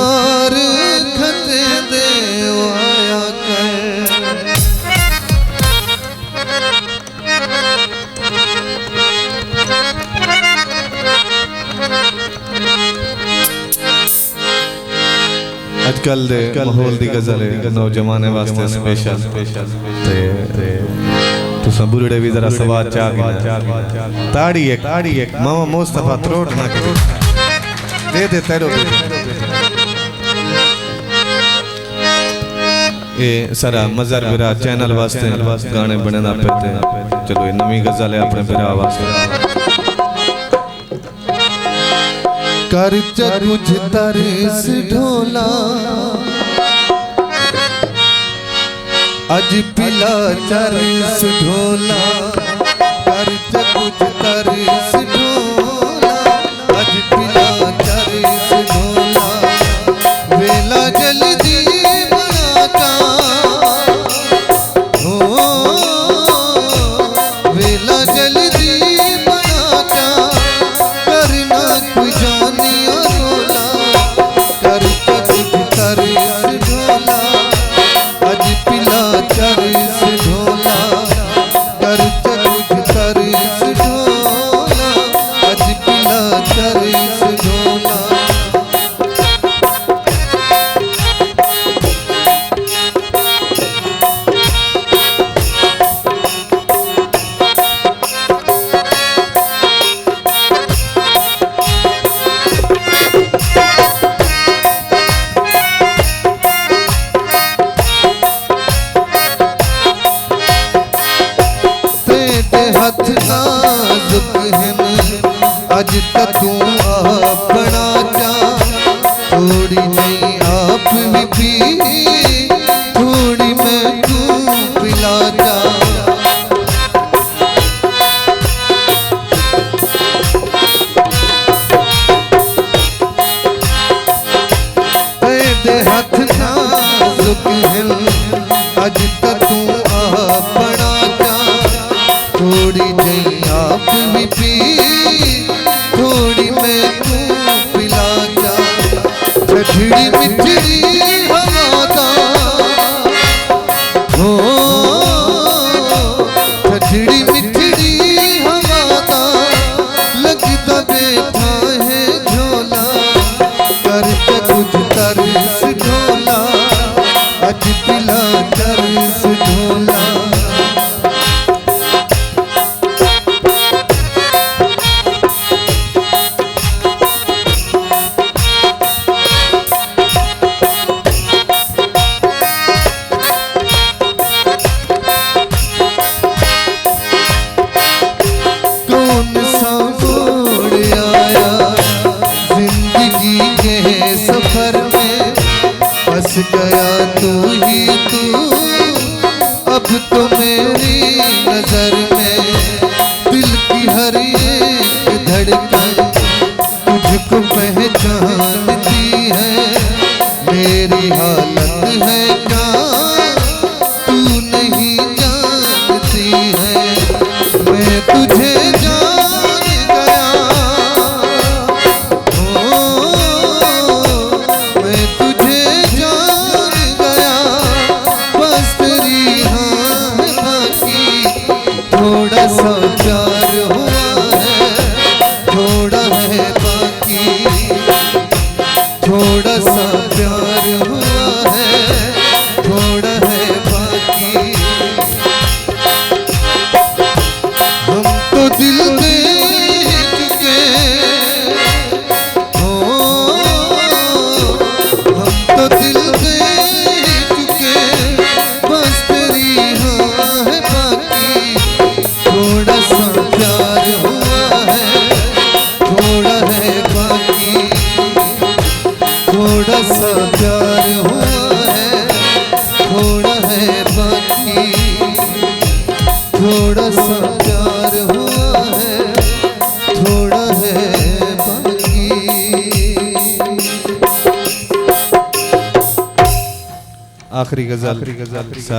मार खते दे आया कर। अजकल दे माहौल दी गजल नौजवाने वास्ते स्पेशल तुसा बुरड़े भी जरा सवाद चाह ताड़ी एक मामा मुस्तफा त्रोट ना दे तेरो ये सारा मजर बिरा चैनल वास्ते गाने बनना पे चलो ये नवी गजल है अपने बिरा वास्ते। कर कुछ तरस ढोला अज पिला चरस ढोला। कर कुछ तरस ढोला अज पिला चरस ढोला। वेला जल्दी बनाता हो वेला जल्दी बनाता करना कुछ हथ नाजुक अज तक तू अपना चा। थोड़ी नहीं आप भी पी थोड़ी मैं तू पिला जा। तेरे हथ नाजुक अज तक तू अपना चा। थोड़ी नहीं आप भी पी थोड़ी मैं तू पिला जा। ठठड़ी मिठड़ी हवादा हो ठठड़ी मिठड़ी हवादा लगता बैठा है झोला। कर कुछ तरस ढोला अज पिला तरस ढोला। फंस गया तू ही तू अब तो मेरी नजर में। दिल की हर एक धड़कन तुझको पहचानती है। मेरी हालत है क्या तू नहीं जानती है। मैं तुझे जान गया हो मैं तुझे थोड़ा सा प्यार हुआ है थोड़ा है बाकी। थोड़ा सा प्यार हुआ है थोड़ा है बाकी। हम तो दिल दे चुके हो हम तो दिल दे चुके बस तेरी हाँ है बाकी। थोड़ा सा प्यार हुआ है थोड़ा है बाकी। थोड़ा सा प्यार हुआ है थोड़ा है बाकी। थोड़ा सा प्यार हुआ है थोड़ा है बाकी। आखिरी गजल